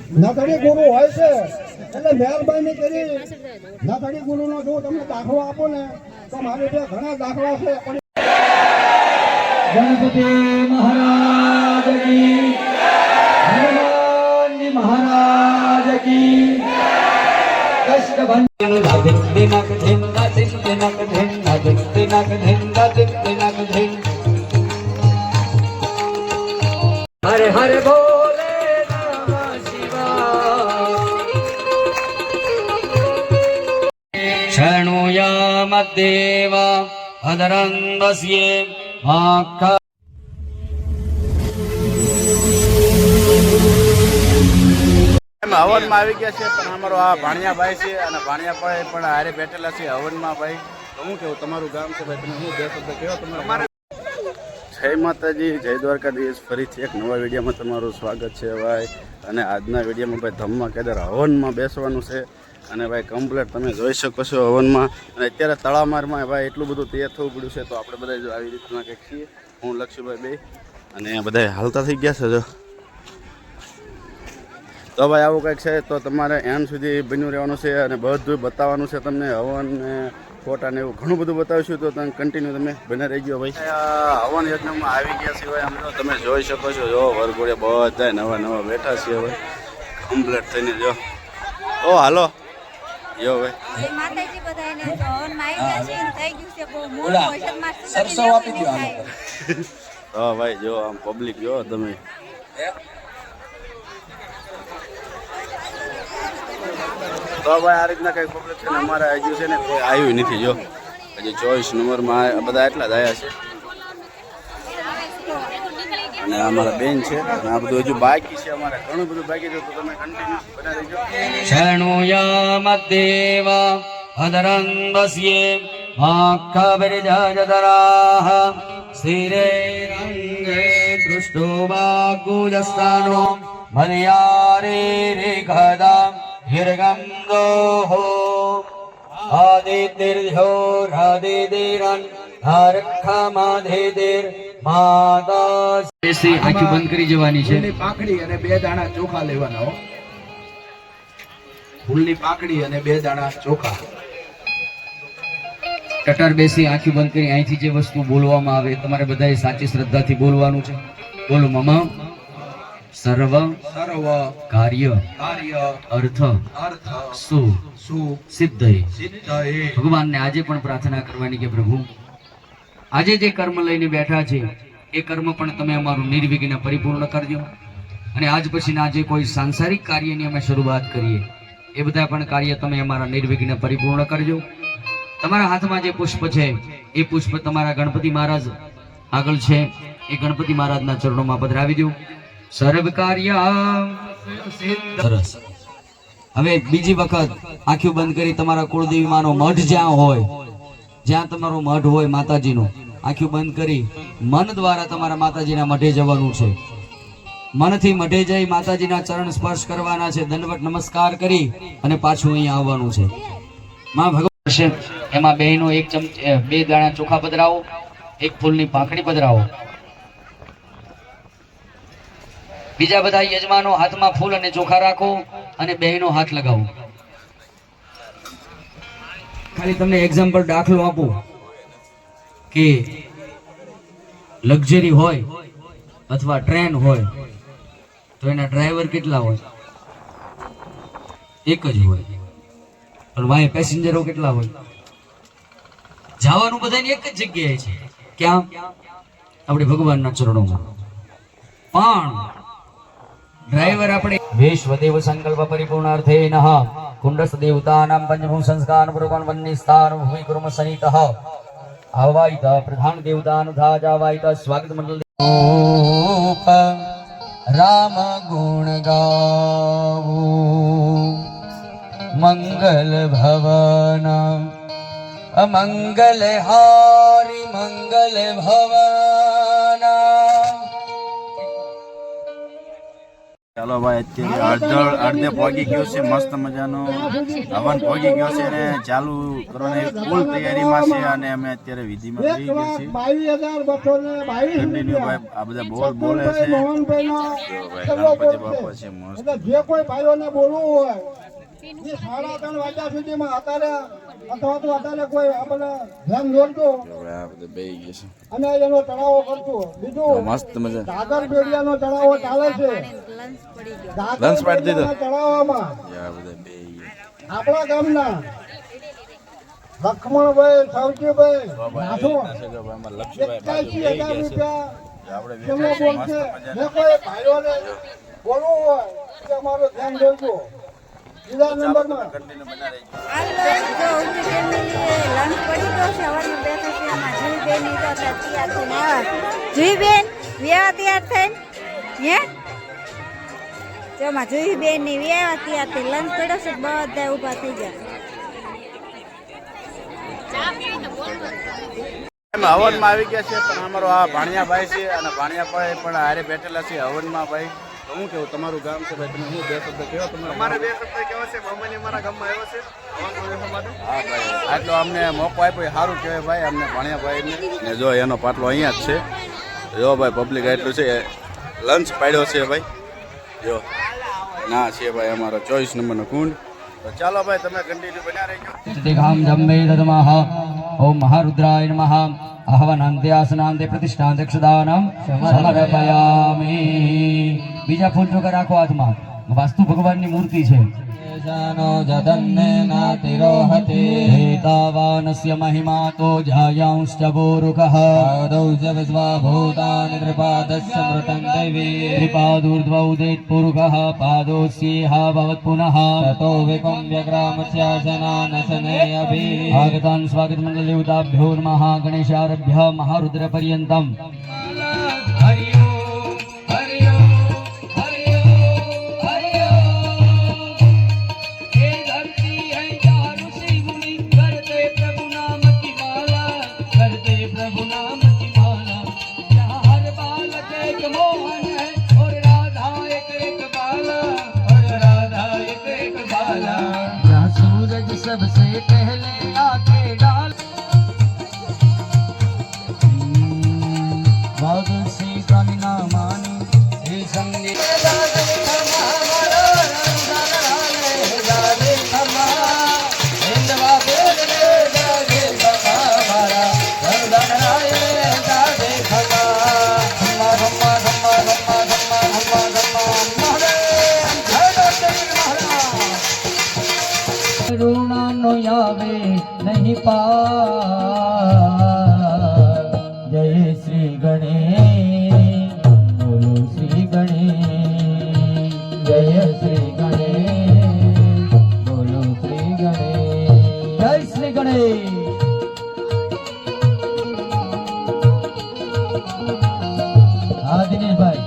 નથડી ગુરુ હોય છે એટલે મહેરબાની કરી નથડી ગુરુનો જો તમે દાખલો આપો ને તો મારી ત્યાં ઘણા દાખલા છે. ગણપતિ મહારાજ કી હનુમાનજી મહારાજ કી કષ્ટભંજન દિન દિનક દિન દિન દિનક દિન દિન દિનક દિન દિન દિનક દિન હરે હરે બોલે નમઃ શિવાય શૃણુયામદ્દેવ અદરં વસ્યે આકા હવનમાં આવી ગયા છે પણ અમારો આ ભાણિયાભાઈ છે અને ભાણિયાભાઈ પણ હારે બેઠેલા છે હવનમાં. ભાઈ શું કેવું તમારું ગામ છે ભાઈ, તમે શું બે શબ્દ કહો તમારા? જય માતાજી, જય દ્વારકાધીશ. ફરીથી એક નવા વિડીયોમાં તમારું સ્વાગત છે ભાઈ. અને આજના વિડીયોમાં ભાઈ ધમાકેદાર હવનમાં બેસવાનું છે અને ભાઈ કમ્પ્લેટ તમે જોઈ શકો છો હવનમાં. અને અત્યારે તળામારમાં ભાઈ એટલું બધું તૈયાર થવું પડ્યું છે તો આપણે બધા જો આવી રીતના કંઈક છીએ. હું લક્ષ્યભાઈ બે અને બધા હાલતા થઈ ગયા છે. જો તો ભાઈ આવું કંઈક છે તો તમારે એન્ડ સુધી બન્યું રહેવાનું છે અને બધું બતાવવાનું છે તમને. હવન ને ફોટા ને એવું ઘણું બધું બતાવીશું તો તમે કન્ટિન્યુ તમે બને રહી ગયો ભાઈ. હવન યજ્ઞમાં આવી ગયા છે ભાઈ. આમ તો તમે જોઈ શકો છો, જો વરઘોડે બધા નવા નવા બેઠા છે ભાઈ કમ્પ્લીટ થઈને. જો ઓ હાલો જો ભાઈ માતાજી બધાને હવનમાં આવી ગયા છે, થઈ ગયું છે બહુ મોટું વૈશાખમાં સરસો આપી દો આનો તો ભાઈ જો આમ પબ્લિક જો તમે. તો ભાઈ આ રીતના કંઈક પબ્લિક છે ને અમારે હજુ છે ને કોઈ આવ્યું નથી. જો હજી 24 નંબરમાં બધા એટલા જ આવ્યા છે અને અમારા બેન છે અને આ બધું હજુ બાકી છે. અમારે ઘણું બધું બાકી છે તો તમે કન્ટિન્યુ બનાવી દેજો. શૃણુયામદ્દેવ અદરં વસ્યે આખબરિજદરાહ શિરે રંગે દૃષ્ટો વાગુદસ્તાનો મલયારે રેખદા હિરગંગોહો આદિતિર્ધ્યો રાદિતિરન હરખમાધેતિર માતા. એસી આંખો બંધ કરી જવાની છે. ફૂલની પાંખડી અને 2 દાણા ચોખા લેવાના હો. ફૂલની પાંખડી અને 2 દાણા ચોખા. ટટર બેસી આંખો બંધ કરી અહીંથી જે વસ્તુ બોલવામાં આવે તમારે બધાએ સાચી શ્રદ્ધાથી બોલવાનું છે. બોલો મમ સર્વ સર્વ કાર્ય કાર્ય અર્થ અર્થ સુ સુ સિદ્ધય. સિદ્ધયે. ભગવાનને આજે પણ પ્રાર્થના કરવાની કે પ્રભુ આજે જે કર્મ લઈને બેઠા છે એ કર્મ પણ તમે અમારું નિર્વિઘ્ન પરિપૂર્ણ કરજો. અને આજ પછીના જે કોઈ સાંસારિક કાર્યની અમે શરૂઆત કરીએ એ બધા પણ કાર્ય તમે અમારા નિર્વિઘ્ન પરિપૂર્ણ કરજો. તમારા હાથમાં જે પુષ્પ છે એ પુષ્પ તમારા ગણપતિ મહારાજ આગળ છે એ ગણપતિ મહારાજના ચરણોમાં પધરાવી દો. સર્વ કાર્ય સરસ. હવે બીજી વખત આંખો બંધ કરી તમારા કુળદેવી માનો મઠ જ્યાં હોય, જ્યાં તમારો મઠ હોય માતાજીનો, આંખો બંધ કરી મન દ્વારા તમારા માતાજીના મઠે જવાનું છે. મનથી મઠે જઈ માતાજીના ચરણ સ્પર્શ કરવાના છે. દંડવત નમસ્કાર કરી અને પાછું અહીંયા આવવાનું છે. માં ભગવાન એમાં બેનો 1 ચમચી 2 દાણા ચોખા પધરાવો, 1 ફૂલની પાંખડી પધરાવો. બીજા બધા યજમાનો હાથમાં ફૂલ અને ચોખા રાખો અને બહેનો હાથ લગાવો. ખાલી તમને એક્ઝામ્પલ દાખલો આપું કે લક્ઝરી હોય અથવા ટ્રેન હોય તો એના ડ્રાઈવર કેટલા હોય? એક જ હોય. પણ વાય પેસેન્જરો કેટલા હોય? જવાનું બધાની એક જ જગ્યાએ છે. ક્યાં? આપણે ભગવાનના ચરણોમાં. પણ ડ્રાઈવર આપણે વિશ્વદેવ સંકલ્પ પરિપૂર્ણાર્થે નઃ કુંડસ્થ દેવતાનામ પંચભૂ સંસ્કાર પૂર્વકં વન્નિસ્તાન ભૂમિ કુર્મ સનિતઃ આવાયિત પ્રધાન દેવતાનુધાજાવાયિત સ્વાગત મંડળ રામ ગુણ ગાવું મંગલ ભવન અમંગલ હારી મંગલ ભવન. ચાલો ભાઈ અત્યારે અડધે પહોંચી ગયો છે, મસ્ત મજાનો હવન પહોંચી ગયો છે અને ચાલુ કરવાની ફૂલ તૈયારીમાં છે અને અમે અત્યારે વિધિમાં જઈ ગયા છીએ. 22,222 કન્ટિન્યુ ભાઈ આ બધા બોલ બોલે છે. મોહનભાઈનો જો ભાઈ સર્વ ગણપતિ બોલ બાપા છે. છે મસ્ત. એટલે જે કોઈ ભાઈઓને બોલવું હોય એ 3:30 વાગ્યા સુધીમાં અત્યારે અથવા તો અત્યારે કોઈ આપણે ધ્યાન દોરજો જો ભાઈ આ બધા બેહી ગયા છે. અને એનો ચડાવો કરજો. બીજું મસ્ત મજા. દાદર બેડિયાનો ચડાવો ચાલે છે. લંચ પડી ગયો. દાદર લંચ પાડી દીધો. બેડિયાના ચડાવવામાં જો આ બધા બેહી ગયા. આપણા ગામના લક્ષ્મણભાઈ સૌજીભાઈ નાથો જો ભાઈ અમારા લક્ષ્મીભાઈ બાજુ 81,000 બેહી ગયા રૂપિયા છે. આપણે કેમનો બોલ છે. જે કોઈ ભાઈઓને બોલવું હોય એ અમારું ધ્યાન દોરજો. બીજા નંબરમાં કન્ટિન્યુ બના રહી. આ લંચ જો ઊંચી ફેમિલી લંચ પડી ગયો છે. સવારમાં બેઠા છે એમાં જુઈબેન ની તો તૈયાર થઈને આવ્યા. જુઈબેન વ્યાવા તૈયાર થઈને હે જોમાં જુઈબેન ની વ્યાવા તૈયાર થઈ લંચ પડ્યો છે. બધા ઊભા થઈ ગયા. હવનમાં આવી ગયા છે પણ અમારો આ ભાણિયાભાઈ છે અને ભાણિયાભાઈ પણ હારે બેઠેલા છે હવનમાં. ભાઈ તો શું કેવું તમારું ગામ છે ભાઈ, તમે શું બે શબ્દ કહો તમારા? અમારે 2 શબ્દ કહેવા છે. મામાની અમારા ગામમાં આવ્યો છે હવન કરવા માટે. હા ભાઈ આટલો અમને મોકો આપ્યો એ સારું કહેવાય ભાઈ અમને ભાણિયાભાઈને. ને જો એનો પાટલો અહીંયા જ છે. જો ભાઈ પબ્લિક એટલું છે. લંચ પાડ્યો છે ભાઈ. જો ના છે ભાઈ અમારો 24 નંબરનો કુંડ. તો ચાલો ભાઈ તમે કન્ટિન્યુ બન્યા રહેજો. दिघां जम्बे ददमः ओम महारुद्राय नमः आहवनान्त्यासनान्ते प्रतिष्ठान्ते समर्पयामि. બીજા ફૂલ ચોકા રાખો હાથમાં. વાસ્તુ ભગવાનની મૂર્તિ છે. જાનો જદન્ને નાતિરોહતે હેતાવાનસ્ય મહિમા તો જાયાંશ્ચ બોરુકઃ આદૌ ચ વિશ્વા ભૂતાનિ ત્રિપાદસ્ય મૃतं દૈવી ત્રિપાદૂર્ધ્વ ઉદેત પુરુકઃ પાદોસ્યેહ ભવત પુનઃ તતો વિકં વ્યગ્રામસ્યાસનાનસને અભિ આગતાન સ્વાગત મંડલિયુતાભ્યો નમઃ ગણેશારભ્ય મહારુદ્ર પર્યંતમ. सबसे पहले आके डाल बादल से कालिना मानी हे संगे ઋણાનો આવે નહીં પાર. જય શ્રી ગણેશ બોલો શ્રી ગણેશ. જય શ્રી ગણેશ બોલો શ્રી ગણેશ. જય શ્રી ગણેશ. હા દિનેશભાઈ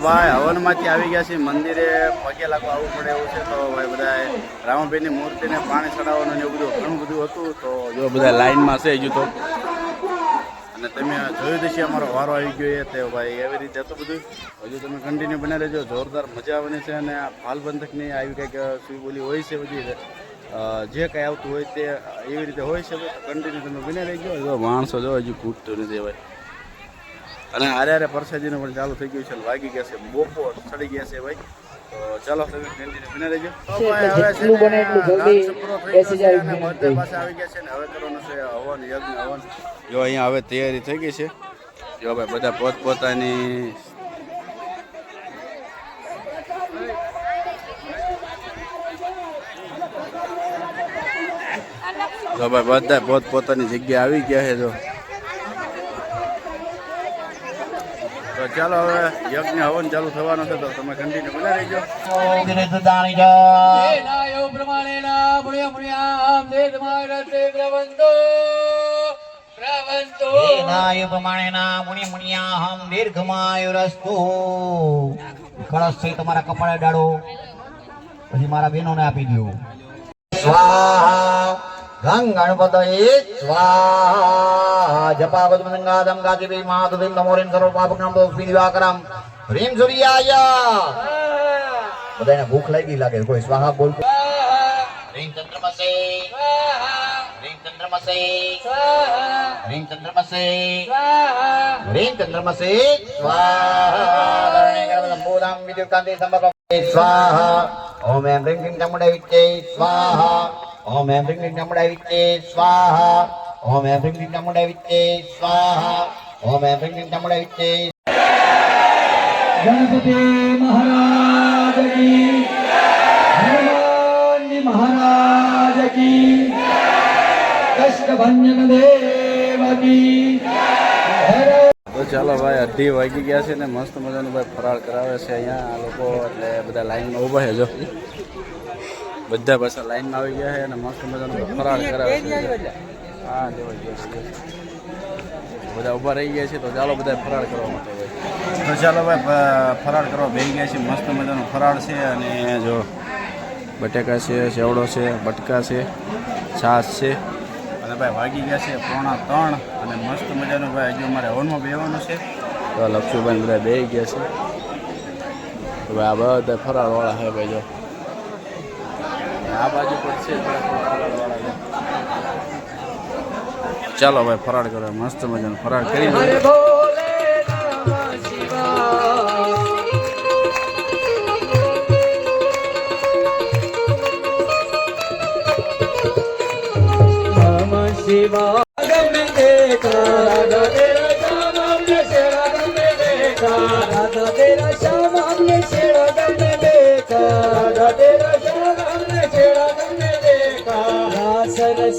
ભાઈ હવનમાંથી આવી ગયા છે. મંદિરે પગે લાગવા આવવું પડે એવું છે. તો ભાઈ બધા રામાભાઈની મૂર્તિને પાણી ચડાવવાનું ને એવું બધું ઘણું બધું હતું. તો જો બધા લાઈનમાં છે હજુ તો. અને તમે જોયું જશે અમારો વારો આવી ગયો એ તે ભાઈ એવી રીતે હતું બધું. હજુ તમે કન્ટિન્યુ બની રહેજો. જોરદાર મજા આવવાની છે. અને આ ફાલ બંધકની આવી કંઈક શું બોલી હોય છે બધી જે કંઈ આવતું હોય તે એવી રીતે હોય છે. કન્ટિન્યુ તમે બની રહેજો. જો માણસો જો હજુ કૂદતું નથી ભાઈ. અને હારે હારે પરસાદીનું પણ ચાલુ થઈ ગયું છે. વાગી ગયા છે બપોર ચડી ગયા છે ભાઈ. તો ચાલો તમે કન્ટિન્યુ બની રહેજો. તો ભાઈ હવે છે ને લંચ પૂરો થઈ ગયો છે અને બધા પાસે આવી ગયા છે ને હવે કરવાનું છે હવન યજ્ઞ હવન. જો અહીંયા હવે તૈયારી થઈ ગઈ છે. જો ભાઈ બધા પોતપોતાની તો ભાઈ બધા પોત પોતાની જગ્યાએ આવી ગયા છે. તો ચાલો હવે યજ્ઞ હવન ચાલુ થવાનો છે, તો તમે કન્ટિન્યુ બના રહેજો. કળશ તમારા કપાળે ડાળો, પછી મારા બહેનોને આપી દો. સ્વાહા ગંગ ગણપતયે સ્વાહા જપાવત મંગંગાદમ ગાતિભી મહાતુતિમ નમોરિમ સર્વ પાપકનામ દોષ દિવાકરમ હ્રીમ સૂર્યાય. બધાને ભૂખ લાગી લાગે, કોઈ સ્વાહા બોલતો. હ્રીમ ચંદ્રમસે હ્રીમ ચંદ્રમસે હ્રીમ ચંદ્રમસે હ્રીમ ચંદ્રમસે સ્વાહા ધરણે ગણપતમ બોધામ વિદ્યુકાંતિ સંભવ સ્વાહા. ઓમ એમ હ્રીમ ક્લીમ ચામુંડા વિચ્ચે સ્વાહા. ઓમ એમ હ્રીમ ક્લીમ ચામુંડા વિચ્ચે સ્વાહા. ઓમ એમ હ્રીમ ક્લીમ ચામુંડા વિચ્ચે સ્વાહા. ઓમ એમ હ્રીમ ક્લીમ ચામુંડા વિચ્ચે. ગણપતિ મહારાજ કી, હનુમાનજી મહારાજ કી, કષ્ટભંજન દેવ કી. તો ચાલો ભાઈ 2:30 વાગી ગયા છે ને મસ્ત મજાનું ભાઈ ફરાળ કરાવે છે અહીંયા આ લોકો, એટલે બધા લાઈનમાં ઊભા છે. જો બધા પાછા લાઈનમાં આવી ગયા છે અને મસ્ત મજાનું ફરાળ કરાવે છે. હા જોવા ગયા છે, બધા ઊભા રહી ગયા છે. તો ચાલો બધા ફરાળ કરવા માટે ભાઈ. તો ચાલો ભાઈ ફરાળ કરવા બેસી ગયા છે. મસ્ત મજાનું ફરાળ છે અને જો બટેકા છે, સેવડો છે, બટકા છે, છાશ છે અને ભાઈ વાગી ગયા છે 2:45 અને મસ્ત મજાનું ભાઈ હજુ અમારે હવનમાં બેવાનું છે. તો લક્ષુભાઈ બધા બેસી ગયા છે. તો ભાઈ આ બધા ફરાળવાળા છે ભાઈ. જો આ બાજુ પણ છે ફરાળવાળા છે. ચાલો ભાઈ ફરાળ કરવા, મસ્ત મજાનું ફરાળ કરી દઈએ.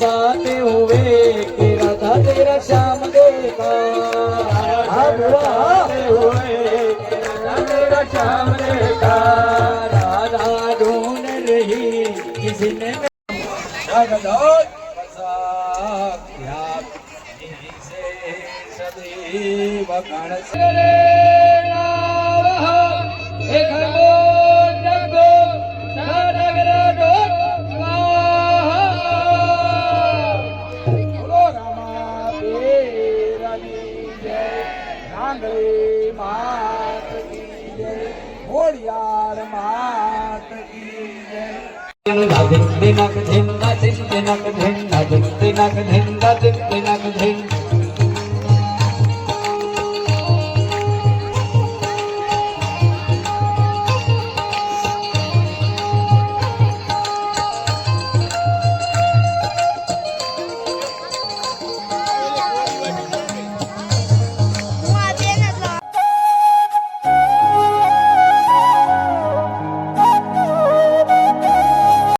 साथ हुए कि राधा तेरा श्याम देखा, हुए कि राधा तेरा श्याम देखा, राधा ढूंढ रही किसी ने सदैव गण से Ding ding ding ding ding ding ding ding ding ding ding ding ding ding ding ding